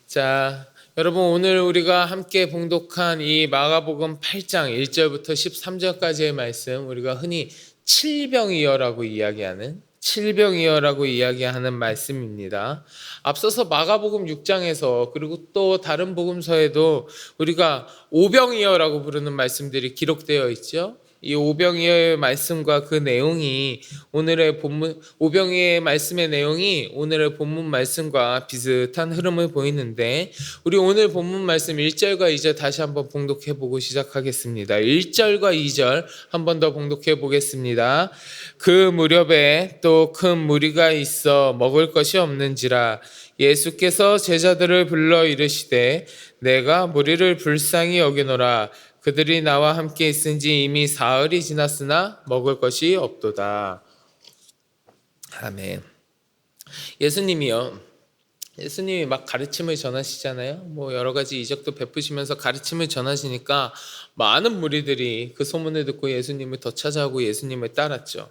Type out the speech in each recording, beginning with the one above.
자, 여러분 오늘 우리가 함께 봉독한 이 마가복음 8장 1절부터 13절까지의 말씀, 우리가 흔히 칠병이어라고 이야기하는 말씀입니다. 앞서서 마가복음 6장에서 그리고 또 다른 복음서에도 우리가 오병이어라고 부르는 말씀들이 기록되어 있죠. 이 오병이어의 말씀과 그 내용이 오병이어의 말씀의 내용이 오늘의 본문 말씀과 비슷한 흐름을 보이는데, 우리 오늘 본문 말씀 1절과 2절 다시 한번 봉독해 보고 시작하겠습니다. 1절과 2절 한 번 더 봉독해 보겠습니다. 그 무렵에 또 큰 무리가 있어 먹을 것이 없는지라 예수께서 제자들을 불러 이르시되 내가 무리를 불쌍히 여기노라. 그들이 나와 함께 있은지 이미 사흘이 지났으나 먹을 것이 없도다. 아멘. 예수님이 막 가르침을 전하시잖아요. 여러 가지 이적도 베푸시면서 가르침을 전하시니까 많은 무리들이 그 소문을 듣고 예수님을 더 찾아오고 예수님을 따랐죠.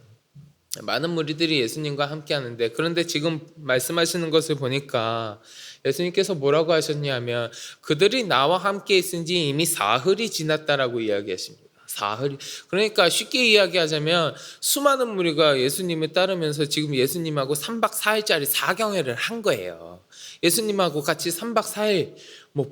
많은 무리들이 예수님과 함께 하는데, 그런데 지금 말씀하시는 것을 보니까 예수님께서 뭐라고 하셨냐면 그들이 나와 함께 있은지 이미 사흘이 지났다라고 이야기하십니다. 사흘. 그러니까 쉽게 이야기하자면 수많은 무리가 예수님을 따르면서 지금 예수님하고 3박 4일짜리 사경회를 한 거예요. 예수님하고 같이 3박 4일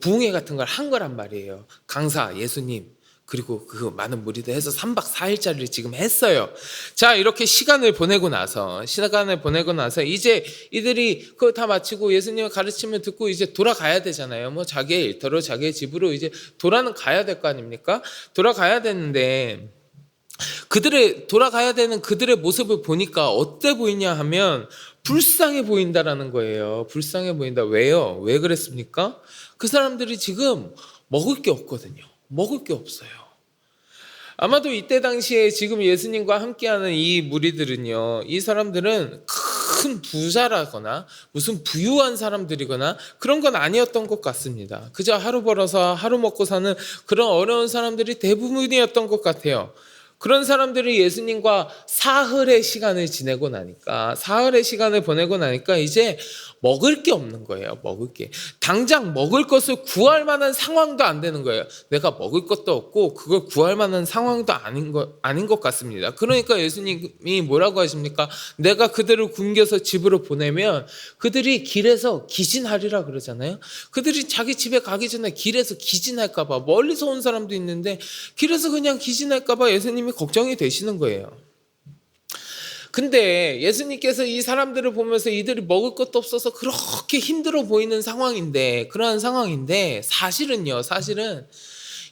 부흥회 같은 걸 한 거란 말이에요. 강사, 예수님, 그리고 그 많은 무리들 해서 3박 4일짜리를 지금 했어요. 자, 이렇게 시간을 보내고 나서 이제 이들이 그거 다 마치고 예수님의 가르침을 듣고 이제 돌아가야 되잖아요. 자기의 일터로 자기의 집으로 이제 가야 될 거 아닙니까? 돌아가야 되는데 돌아가야 되는 그들의 모습을 보니까 어때 보이냐 하면 불쌍해 보인다라는 거예요. 불쌍해 보인다. 왜요? 왜 그랬습니까? 그 사람들이 지금 먹을 게 없거든요. 먹을 게 없어요. 아마도 이때 당시에 지금 예수님과 함께하는 이 무리들은요, 이 사람들은 큰 부자라거나 무슨 부유한 사람들이거나 그런 건 아니었던 것 같습니다. 그저 하루 벌어서 하루 먹고 사는 그런 어려운 사람들이 대부분이었던 것 같아요. 그런 사람들이 예수님과 사흘의 시간을 보내고 나니까 이제 먹을 게 없는 거예요. 먹을 게. 당장 먹을 것을 구할 만한 상황도 안 되는 거예요. 내가 먹을 것도 없고 그걸 구할 만한 상황도 아닌 것 같습니다. 그러니까 예수님이 뭐라고 하십니까? 내가 그들을 굶겨서 집으로 보내면 그들이 길에서 기진하리라 그러잖아요. 그들이 자기 집에 가기 전에 길에서 기진할까 봐, 멀리서 온 사람도 있는데 길에서 그냥 기진할까 봐 예수님이 걱정이 되시는 거예요. 근데 예수님께서 이 사람들을 보면서 이들이 먹을 것도 없어서 그렇게 힘들어 보이는 그런 상황인데 사실은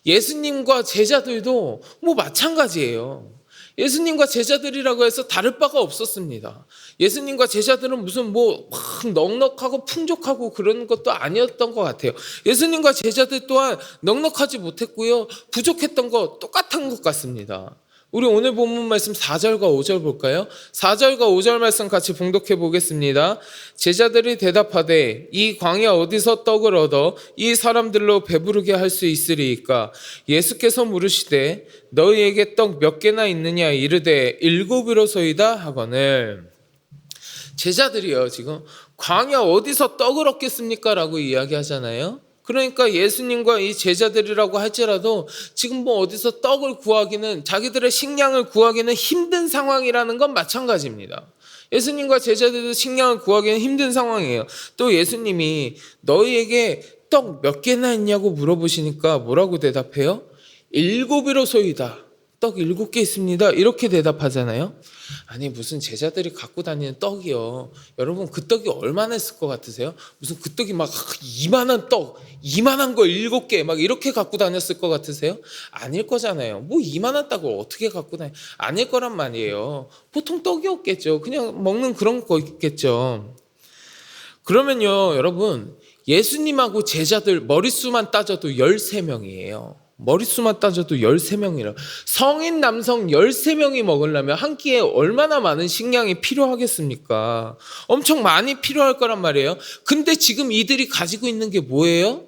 예수님과 제자들도 마찬가지예요. 예수님과 제자들이라고 해서 다를 바가 없었습니다. 예수님과 제자들은 무슨 막 넉넉하고 풍족하고 그런 것도 아니었던 것 같아요. 예수님과 제자들 또한 넉넉하지 못했고요, 부족했던 거 똑같은 것 같습니다. 우리 오늘 본문 말씀 4절과 5절 볼까요? 4절과 5절 말씀 같이 봉독해 보겠습니다. 제자들이 대답하되 이 광야 어디서 떡을 얻어 이 사람들로 배부르게 할 수 있으리이까? 예수께서 물으시되 너희에게 떡 몇 개나 있느냐 이르되 7이로소이다 하거늘. 제자들이요, 지금 광야 어디서 떡을 얻겠습니까? 라고 이야기하잖아요. 그러니까 예수님과 이 제자들이라고 할지라도 지금 어디서 떡을 구하기는, 자기들의 식량을 구하기는 힘든 상황이라는 건 마찬가지입니다. 예수님과 제자들도 식량을 구하기는 힘든 상황이에요. 또 예수님이 너희에게 떡 몇 개나 있냐고 물어보시니까 뭐라고 대답해요? 7이로소이다. 떡 7개 있습니다. 이렇게 대답하잖아요. 아니, 무슨 제자들이 갖고 다니는 떡이요, 여러분 그 떡이 얼마나 있을 것 같으세요? 무슨 그 떡이 막 이만한 거 7개 막 이렇게 갖고 다녔을 것 같으세요? 아닐 거잖아요. 이만한 떡을 어떻게 갖고 다녀? 아닐 거란 말이에요. 보통 떡이 없겠죠. 그냥 먹는 그런 거 있겠죠. 그러면요, 여러분, 예수님하고 제자들 머릿수만 따져도 13명이에요. 머릿수만 따져도 13명이라. 성인 남성 13명이 먹으려면 한 끼에 얼마나 많은 식량이 필요하겠습니까? 엄청 많이 필요할 거란 말이에요. 근데 지금 이들이 가지고 있는 게 뭐예요?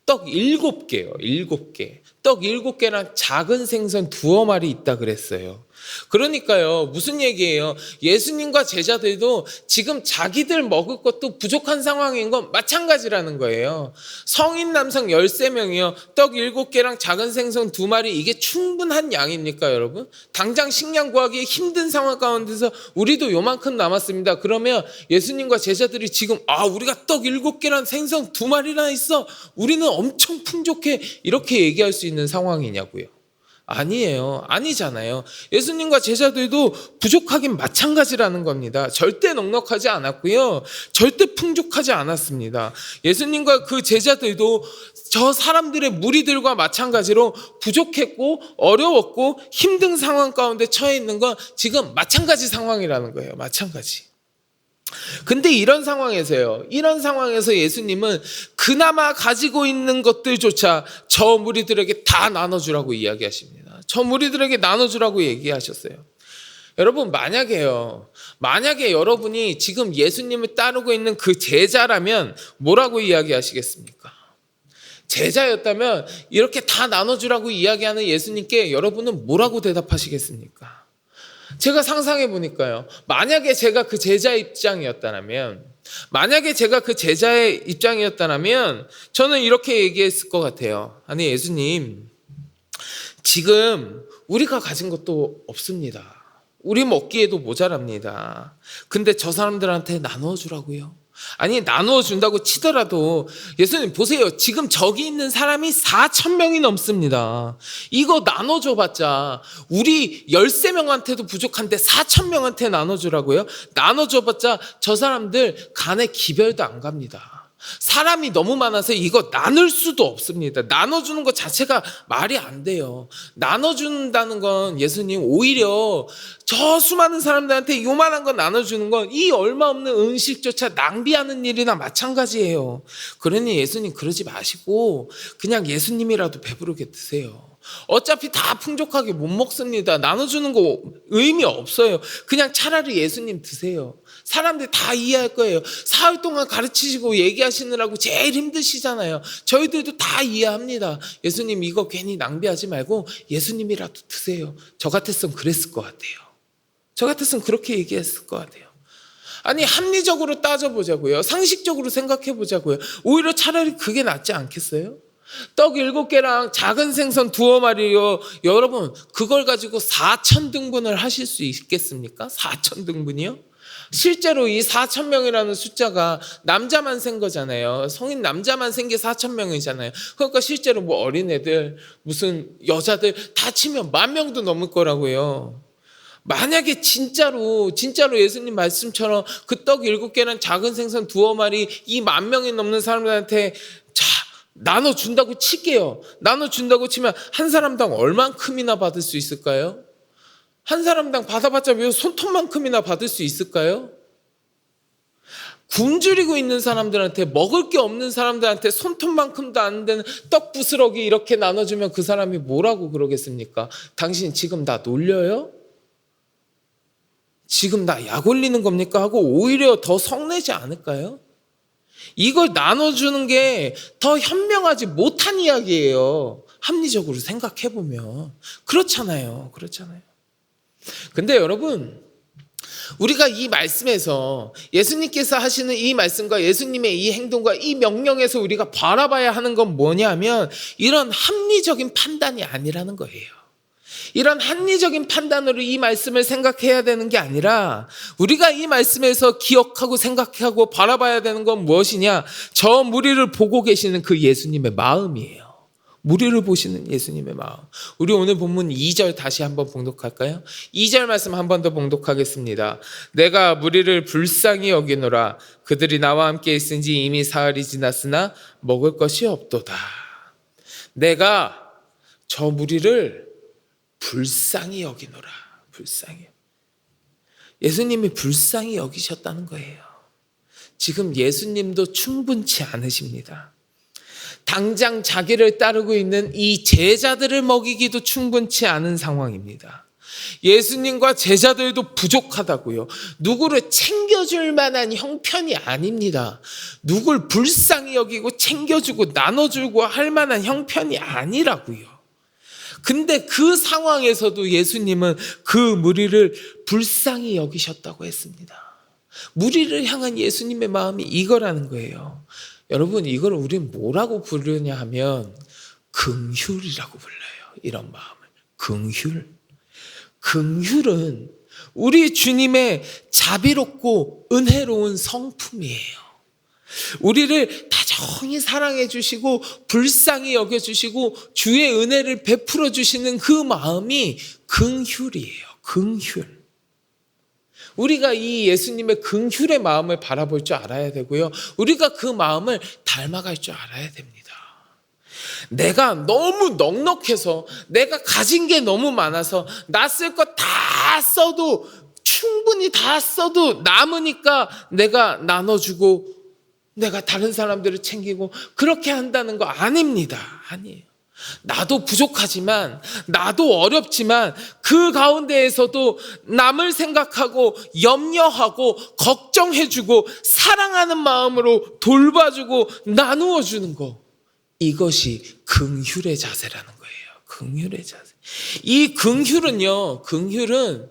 떡 7개요. 7개. 떡 7개랑 작은 생선 2마리 있다 그랬어요. 그러니까요, 무슨 얘기예요? 예수님과 제자들도 지금 자기들 먹을 것도 부족한 상황인 건 마찬가지라는 거예요. 성인 남성 13명이요. 떡 7개랑 작은 생선 2마리, 이게 충분한 양입니까, 여러분? 당장 식량 구하기 힘든 상황 가운데서 우리도 요만큼 남았습니다. 그러면 예수님과 제자들이 지금 우리가 떡 7개랑 생선 2마리나 있어, 우리는 엄청 풍족해, 이렇게 얘기할 수 있는 상황이냐고요. 아니에요. 아니잖아요. 예수님과 제자들도 부족하긴 마찬가지라는 겁니다. 절대 넉넉하지 않았고요. 절대 풍족하지 않았습니다. 예수님과 그 제자들도 저 사람들의 무리들과 마찬가지로 부족했고 어려웠고 힘든 상황 가운데 처해 있는 건 지금 마찬가지 상황이라는 거예요. 마찬가지. 근데 이런 상황에서 예수님은 그나마 가지고 있는 것들조차 저 무리들에게 다 나눠주라고 이야기하십니다. 저 무리들에게 나눠주라고 얘기하셨어요. 여러분, 만약에 여러분이 지금 예수님을 따르고 있는 그 제자라면 뭐라고 이야기하시겠습니까? 제자였다면 이렇게 다 나눠주라고 이야기하는 예수님께 여러분은 뭐라고 대답하시겠습니까? 제가 상상해 보니까요, 만약에 제가 그 제자의 입장이었다면 저는 이렇게 얘기했을 것 같아요. 아니, 예수님, 지금 우리가 가진 것도 없습니다. 우리 먹기에도 모자랍니다. 근데 저 사람들한테 나눠주라고요. 아니, 나누어 준다고 치더라도 예수님 보세요. 지금 저기 있는 사람이 4,000명이 넘습니다. 이거 나눠줘봤자 우리 13명한테도 부족한데 4,000명한테 나눠주라고요? 나눠줘봤자 저 사람들 간에 기별도 안 갑니다. 사람이 너무 많아서 이거 나눌 수도 없습니다. 나눠주는 것 자체가 말이 안 돼요. 나눠준다는 건 예수님 오히려 저 수많은 사람들한테 요만한 거 나눠주는 건 이 얼마 없는 음식조차 낭비하는 일이나 마찬가지예요. 그러니 예수님 그러지 마시고 그냥 예수님이라도 배부르게 드세요. 어차피 다 풍족하게 못 먹습니다. 나눠주는 거 의미 없어요. 그냥 차라리 예수님 드세요. 사람들 다 이해할 거예요. 사흘 동안 가르치시고 얘기하시느라고 제일 힘드시잖아요. 저희들도 다 이해합니다. 예수님 이거 괜히 낭비하지 말고 예수님이라도 드세요. 저 같았으면 그랬을 것 같아요. 저 같았으면 그렇게 얘기했을 것 같아요. 아니, 합리적으로 따져보자고요. 상식적으로 생각해보자고요. 오히려 차라리 그게 낫지 않겠어요? 떡 7개랑 작은 생선 2마리요. 여러분, 그걸 가지고 4,000등분을 하실 수 있겠습니까? 4,000등분이요? 실제로 이 4,000명이라는 숫자가 남자만 센 거잖아요. 성인 남자만 센 게 4,000명이잖아요. 그러니까 실제로 뭐 어린애들, 무슨 여자들 다 치면 10,000명도 넘을 거라고요. 만약에 진짜로 예수님 말씀처럼 그 떡 7개랑 작은 생선 2마리 이 10,000명이 넘는 사람들한테 나눠준다고 칠게요. 나눠준다고 치면 한 사람당 얼만큼이나 받을 수 있을까요? 한 사람당 받아봤자 왜 손톱만큼이나 받을 수 있을까요? 굶주리고 있는 사람들한테, 먹을 게 없는 사람들한테 손톱만큼도 안 되는 떡 부스러기 이렇게 나눠주면 그 사람이 뭐라고 그러겠습니까? 당신 지금 나 놀려요? 지금 나 약 올리는 겁니까? 하고 오히려 더 성내지 않을까요? 이걸 나눠주는 게 더 현명하지 못한 이야기예요. 합리적으로 생각해보면. 그렇잖아요. 근데 여러분, 우리가 이 말씀에서 예수님께서 하시는 이 말씀과 예수님의 이 행동과 이 명령에서 우리가 바라봐야 하는 건 뭐냐면 이런 합리적인 판단이 아니라는 거예요. 이런 합리적인 판단으로 이 말씀을 생각해야 되는 게 아니라 우리가 이 말씀에서 기억하고 생각하고 바라봐야 되는 건 무엇이냐? 저 무리를 보고 계시는 그 예수님의 마음이에요. 무리를 보시는 예수님의 마음. 우리 오늘 본문 2절 다시 한번 봉독할까요? 2절 말씀 한 번 더 봉독하겠습니다. 내가 무리를 불쌍히 여기노라. 그들이 나와 함께 있은지 이미 사흘이 지났으나 먹을 것이 없도다. 내가 저 무리를 불쌍히 여기노라. 불쌍히. 예수님이 불쌍히 여기셨다는 거예요. 지금 예수님도 충분치 않으십니다. 당장 자기를 따르고 있는 이 제자들을 먹이기도 충분치 않은 상황입니다. 예수님과 제자들도 부족하다고요. 누구를 챙겨줄 만한 형편이 아닙니다. 누굴 불쌍히 여기고 챙겨주고 나눠주고 할 만한 형편이 아니라고요. 근데 그 상황에서도 예수님은 그 무리를 불쌍히 여기셨다고 했습니다. 무리를 향한 예수님의 마음이 이거라는 거예요. 여러분, 이걸 우리는 뭐라고 부르냐 하면 긍휼이라고 불러요. 이런 마음을. 긍휼. 긍휼은 우리 주님의 자비롭고 은혜로운 성품이에요. 우리를 다정히 사랑해 주시고 불쌍히 여겨 주시고 주의 은혜를 베풀어 주시는 그 마음이 긍휼이에요. 긍휼. 우리가 이 예수님의 긍휼의 마음을 바라볼 줄 알아야 되고요. 우리가 그 마음을 닮아갈 줄 알아야 됩니다. 내가 너무 넉넉해서 내가 가진 게 너무 많아서 나 쓸 거 다 써도 충분히 다 써도 남으니까 내가 나눠주고 내가 다른 사람들을 챙기고 그렇게 한다는 거 아닙니다. 아니에요. 나도 부족하지만 나도 어렵지만 그 가운데에서도 남을 생각하고 염려하고 걱정해주고 사랑하는 마음으로 돌봐주고 나누어 주는 거, 이것이 긍휼의 자세라는 거예요. 긍휼의 자세. 이 긍휼은요, 긍휼은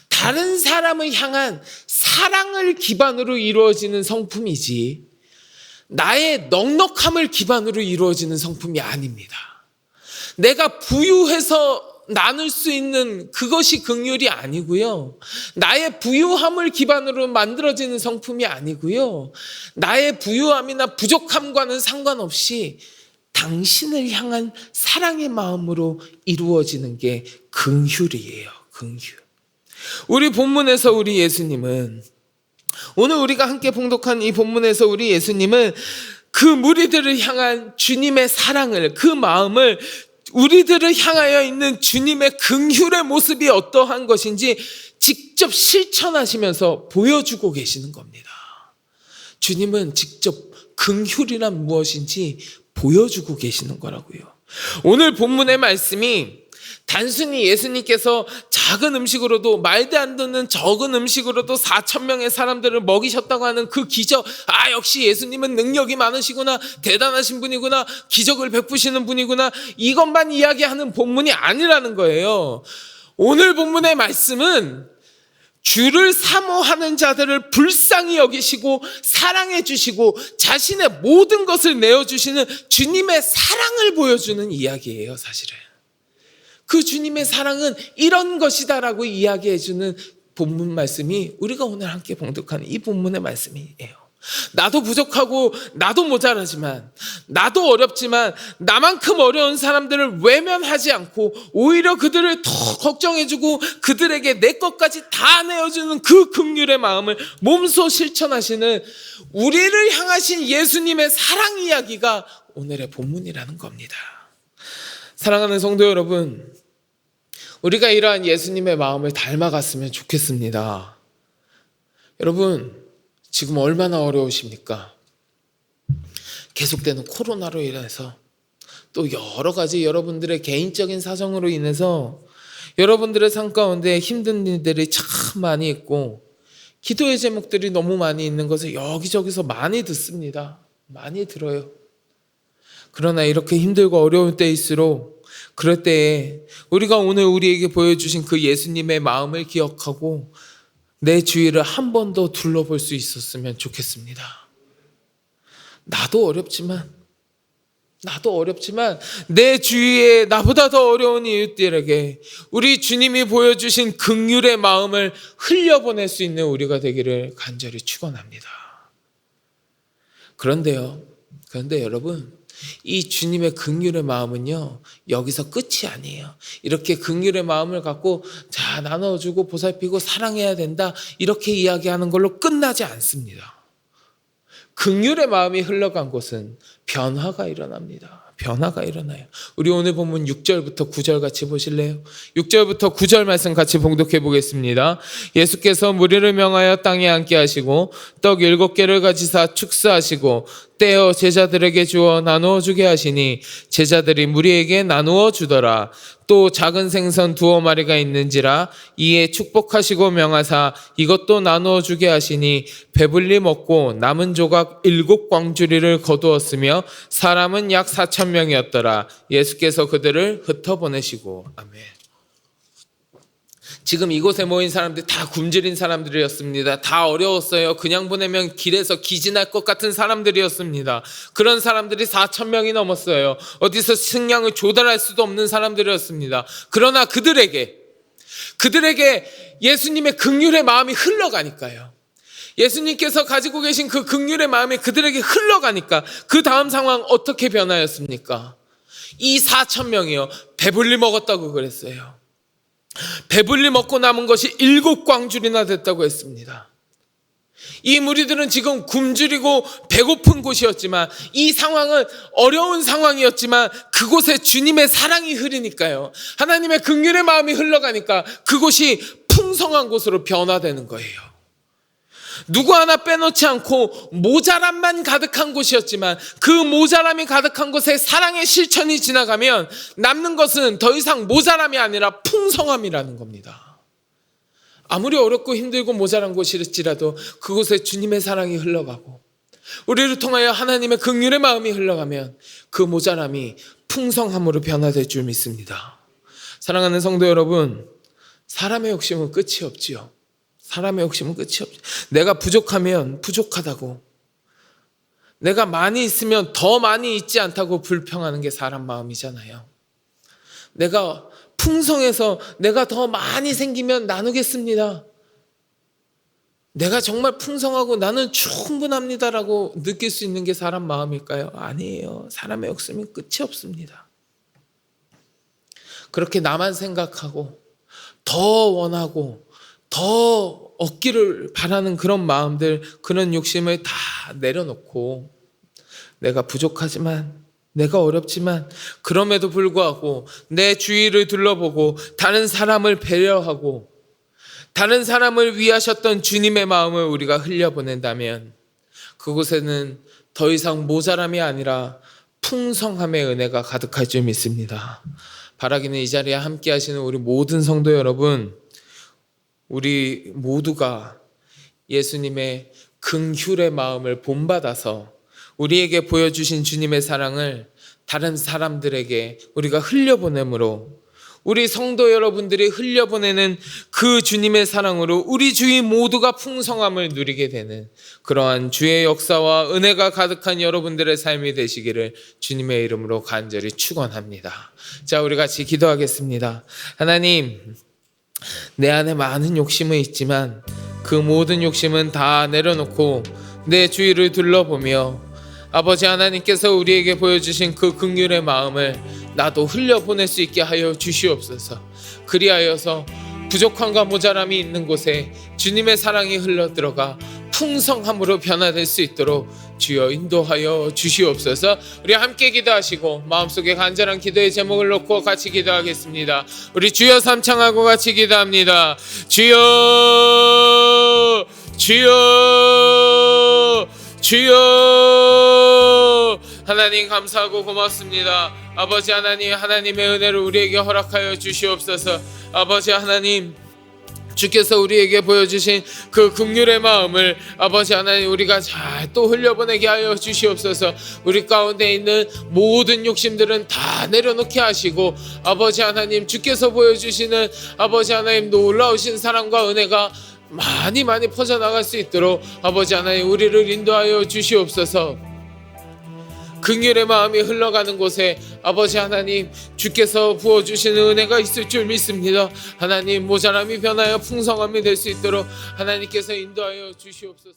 다른 사람을 향한 사랑을 기반으로 이루어지는 성품이지 나의 넉넉함을 기반으로 이루어지는 성품이 아닙니다. 내가 부유해서 나눌 수 있는 그것이 긍휼이 아니고요. 나의 부유함을 기반으로 만들어지는 성품이 아니고요. 나의 부유함이나 부족함과는 상관없이 당신을 향한 사랑의 마음으로 이루어지는 게 긍휼이에요. 긍휼. 우리 본문에서 우리 예수님은, 오늘 우리가 함께 봉독한 이 본문에서 우리 예수님은 그 무리들을 향한 주님의 사랑을, 그 마음을, 우리들을 향하여 있는 주님의 긍휼의 모습이 어떠한 것인지 직접 실천하시면서 보여주고 계시는 겁니다. 주님은 직접 긍휼이란 무엇인지 보여주고 계시는 거라고요. 오늘 본문의 말씀이 단순히 예수님께서 작은 음식으로도, 말도 안 되는 적은 음식으로도 4,000명의 사람들을 먹이셨다고 하는 그 기적, 역시 예수님은 능력이 많으시구나, 대단하신 분이구나, 기적을 베푸시는 분이구나, 이것만 이야기하는 본문이 아니라는 거예요. 오늘 본문의 말씀은 주를 사모하는 자들을 불쌍히 여기시고 사랑해 주시고 자신의 모든 것을 내어주시는 주님의 사랑을 보여주는 이야기예요. 사실은 그 주님의 사랑은 이런 것이다라고 이야기해주는 본문 말씀이 우리가 오늘 함께 봉독하는 이 본문의 말씀이에요. 나도 부족하고 나도 모자라지만 나도 어렵지만 나만큼 어려운 사람들을 외면하지 않고 오히려 그들을 더 걱정해주고 그들에게 내 것까지 다 내어주는 그 긍휼의 마음을 몸소 실천하시는 우리를 향하신 예수님의 사랑 이야기가 오늘의 본문이라는 겁니다. 사랑하는 성도 여러분, 우리가 이러한 예수님의 마음을 닮아갔으면 좋겠습니다. 여러분, 지금 얼마나 어려우십니까? 계속되는 코로나로 인해서 또 여러 가지 여러분들의 개인적인 사정으로 인해서 여러분들의 삶 가운데 힘든 일들이 참 많이 있고 기도의 제목들이 너무 많이 있는 것을 여기저기서 많이 듣습니다. 많이 들어요. 그러나 이렇게 힘들고 어려울 때일수록 그럴 때에 우리가 오늘 우리에게 보여주신 그 예수님의 마음을 기억하고 내 주위를 한 번 더 둘러볼 수 있었으면 좋겠습니다. 나도 어렵지만 내 주위에 나보다 더 어려운 이웃들에게 우리 주님이 보여주신 긍휼의 마음을 흘려보낼 수 있는 우리가 되기를 간절히 축원합니다. 그런데 여러분, 이 주님의 긍휼의 마음은요, 여기서 끝이 아니에요. 이렇게 긍휼의 마음을 갖고 자 나눠주고 보살피고 사랑해야 된다 이렇게 이야기하는 걸로 끝나지 않습니다. 긍휼의 마음이 흘러간 곳은 변화가 일어납니다. 변화가 일어나요. 우리 오늘 본문 6절부터 9절 같이 보실래요? 6절부터 9절 말씀 같이 봉독해 보겠습니다. 예수께서 무리를 명하여 땅에 앉게 하시고 떡 7개를 가지사 축사하시고 떼어 제자들에게 주어 나누어 주게 하시니 제자들이 무리에게 나누어 주더라. 또 작은 생선 2마리가 있는지라 이에 축복하시고 명하사 이것도 나누어 주게 하시니 배불리 먹고 남은 조각 7광주리를 거두었으며 사람은 약 4,000명이었더라. 예수께서 그들을 흩어보내시고. 아멘. 지금 이곳에 모인 사람들이 다 굶주린 사람들이었습니다. 다 어려웠어요. 그냥 보내면 길에서 기진할 것 같은 사람들이었습니다. 그런 사람들이 4,000명이 넘었어요. 어디서 식량을 조달할 수도 없는 사람들이었습니다. 그러나 그들에게 예수님의 긍휼의 마음이 흘러가니까요. 예수님께서 가지고 계신 그 긍휼의 마음이 그들에게 흘러가니까 그 다음 상황 어떻게 변하였습니까? 이 4,000명이요. 배불리 먹었다고 그랬어요. 배불리 먹고 남은 것이 7광줄이나 됐다고 했습니다. 이 무리들은 지금 굶주리고 배고픈 곳이었지만, 이 상황은 어려운 상황이었지만 그곳에 주님의 사랑이 흐르니까요, 하나님의 긍휼의 마음이 흘러가니까 그곳이 풍성한 곳으로 변화되는 거예요. 누구 하나 빼놓지 않고 모자람만 가득한 곳이었지만 그 모자람이 가득한 곳에 사랑의 실천이 지나가면 남는 것은 더 이상 모자람이 아니라 풍성함이라는 겁니다. 아무리 어렵고 힘들고 모자란 곳일지라도 그곳에 주님의 사랑이 흘러가고 우리를 통하여 하나님의 긍휼의 마음이 흘러가면 그 모자람이 풍성함으로 변화될 줄 믿습니다. 사랑하는 성도 여러분, 사람의 욕심은 끝이 없지요. 사람의 욕심은 끝이 없죠. 내가 부족하면 부족하다고, 내가 많이 있으면 더 많이 있지 않다고 불평하는 게 사람 마음이잖아요. 내가 풍성해서 내가 더 많이 생기면 나누겠습니다. 내가 정말 풍성하고 나는 충분합니다라고 느낄 수 있는 게 사람 마음일까요? 아니에요. 사람의 욕심은 끝이 없습니다. 그렇게 나만 생각하고 더 원하고 더 얻기를 바라는 그런 마음들, 그런 욕심을 다 내려놓고 내가 부족하지만, 내가 어렵지만 그럼에도 불구하고 내 주위를 둘러보고 다른 사람을 배려하고 다른 사람을 위하셨던 주님의 마음을 우리가 흘려보낸다면 그곳에는 더 이상 모자람이 아니라 풍성함의 은혜가 가득할 줄 믿습니다. 바라기는 이 자리에 함께 하시는 우리 모든 성도 여러분, 우리 모두가 예수님의 긍휼의 마음을 본받아서 우리에게 보여주신 주님의 사랑을 다른 사람들에게 우리가 흘려보내므로, 우리 성도 여러분들이 흘려보내는 그 주님의 사랑으로 우리 주위 모두가 풍성함을 누리게 되는 그러한 주의 역사와 은혜가 가득한 여러분들의 삶이 되시기를 주님의 이름으로 간절히 축원합니다. 자, 우리 같이 기도하겠습니다. 하나님, 내 안에 많은 욕심은 있지만 그 모든 욕심은 다 내려놓고 내 주위를 둘러보며 아버지 하나님께서 우리에게 보여주신 그 긍휼의 마음을 나도 흘려보낼 수 있게 하여 주시옵소서. 그리하여서 부족함과 모자람이 있는 곳에 주님의 사랑이 흘러들어가 풍성함으로 변화될 수 있도록 주여 인도하여 주시옵소서. 우리 함께 기도하시고 마음속에 간절한 기도의 제목을 놓고 같이 기도하겠습니다. 우리 주여 삼창하고 같이 기도합니다. 주여, 주여, 주여. 하나님 감사하고 고맙습니다. 아버지 하나님, 하나님의 은혜를 우리에게 허락하여 주시옵소서. 아버지 하나님, 주께서 우리에게 보여주신 그 긍휼의 마음을 아버지 하나님 우리가 잘 또 흘려보내게 하여 주시옵소서. 우리 가운데 있는 모든 욕심들은 다 내려놓게 하시고 아버지 하나님, 주께서 보여주시는 아버지 하나님 놀라우신 사랑과 은혜가 많이 퍼져나갈 수 있도록 아버지 하나님 우리를 인도하여 주시옵소서. 긍휼의 마음이 흘러가는 곳에 아버지 하나님 주께서 부어주시는 은혜가 있을 줄 믿습니다. 하나님, 모자람이 변하여 풍성함이 될 수 있도록 하나님께서 인도하여 주시옵소서.